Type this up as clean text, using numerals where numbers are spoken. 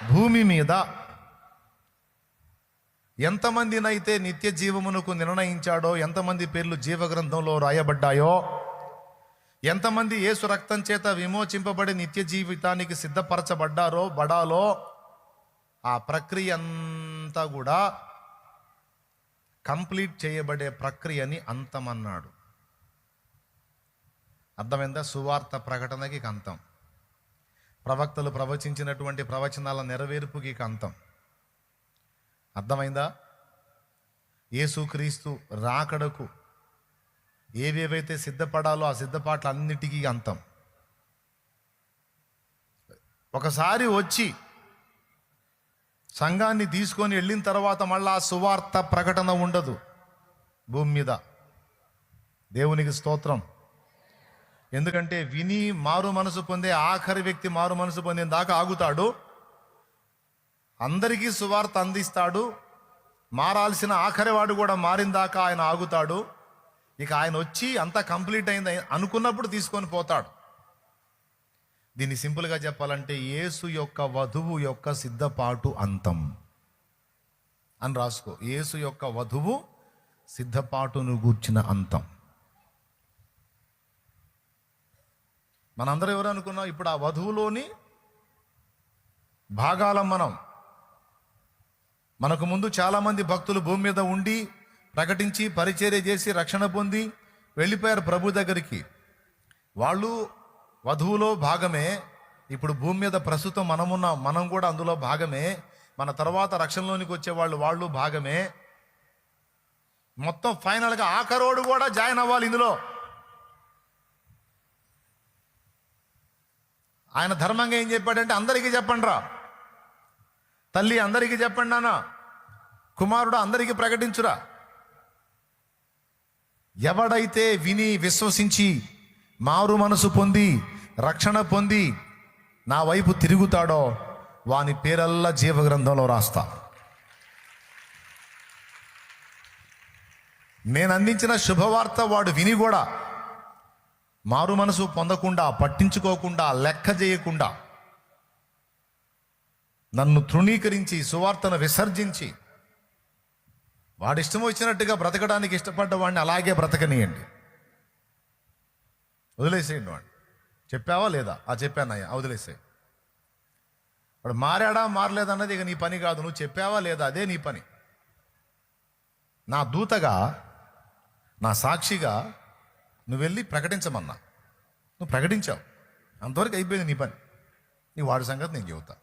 భూమి మీద ఎంతమందినైతే నిత్య జీవమునకు నిర్ణయించాడో, ఎంతమంది పేర్లు జీవగ్రంథంలో రాయబడ్డాయో, ఎంతమంది యేసు రక్తం చేత విమోచింపబడి నిత్య జీవితానికి సిద్ధపరచబడ్డారో ఆ ప్రక్రియ అంతా కూడా కంప్లీట్ చేయబడే ప్రక్రియని అంతమన్నాడు. అర్థమైందా? సువార్త ప్రకటనకి అంతం, ప్రవక్తలు ప్రవచించినటువంటి ప్రవచనాల నెరవేర్పుకి అంతం. అర్థమైందా? యేసుక్రీస్తు రాకడకు ఏవేవైతే సిద్ధపడాలో ఆ సిద్ధపాట్లన్నిటికీ అంతం. ఒకసారి వచ్చి సంఘాన్ని తీసుకొని వెళ్ళిన తర్వాత మళ్ళా సువార్త ప్రకటన ఉండదు భూమి మీద. దేవునికి స్తోత్రం. ఎందుకంటే విని మారు మనసు పొందే ఆఖరి వ్యక్తి మారు మనసు పొందిన దాకా ఆగుతాడు, అందరికీ సువార్త అందిస్తాడు. మారాల్సిన ఆఖరి వాడు కూడా మారిన దాకా ఆయన ఆగుతాడు. ఇక ఆయన వచ్చి అంతా కంప్లీట్ అయింది అనుకున్నప్పుడు తీసుకొని పోతాడు. దీన్ని సింపుల్గా చెప్పాలంటే యేసు యొక్క వధువు యొక్క సిద్ధపాటు అంతం అని రాసుకో. యేసు యొక్క వధువు సిద్ధపాటును గూర్చిన అంతం. మనందరం ఎవరు అనుకున్నాం? ఇప్పుడు ఆ వధువులోని భాగాలం మనం. మనకు ముందు చాలామంది భక్తులు భూమి మీద ఉండి ప్రకటించి పరిచర్య చేసి రక్షణ పొంది వెళ్ళిపోయారు ప్రభు దగ్గరికి. వాళ్ళు వధువులో భాగమే. ఇప్పుడు భూమి మీద ప్రస్తుతం మనం కూడా అందులో భాగమే. మన తర్వాత రక్షణలోనికి వచ్చే వాళ్ళు భాగమే. మొత్తం ఫైనల్గా ఆఖరోడు కూడా జాయిన్ అవ్వాలి ఇందులో. ఆయన ధర్మంగా ఏం చెప్పాడంటే అందరికీ చెప్పండి రా, తల్లి అందరికీ చెప్పండి నాన్న, కుమారుడు అందరికీ ప్రకటించురా. ఎవడైతే విని విశ్వసించి మారు మనసు పొంది రక్షణ పొంది నా వైపు తిరుగుతాడో వాని పేరల్లా జీవగ్రంథంలో రాస్తా. నేను అందించిన శుభవార్త వాడు విని కూడా మారు మనసు పొందకుండా, పట్టించుకోకుండా, లెక్క చేయకుండా, నన్ను తృణీకరించి సువార్తను విసర్జించి వాడిష్టం వచ్చినట్టుగా బ్రతకడానికి ఇష్టపడ్డ వాడిని అలాగే బ్రతకనియండి, వదిలేసేయండి. వాడిని చెప్పావా లేదా? చెప్పానయ్యా, వదిలేసేయి. వాడు మారాడా మారలేదన్నది ఇక నీ పని కాదు. నువ్వు చెప్పావా లేదా అదే నీ పని. నా దూతగా, నా సాక్షిగా నువ్వు వెళ్ళి ప్రకటించమన్నా, నువ్వు ప్రకటించావు, అంతవరకు అయిపోయింది నీ పని. నీ వాడి సంగతి నేను చెబుతా.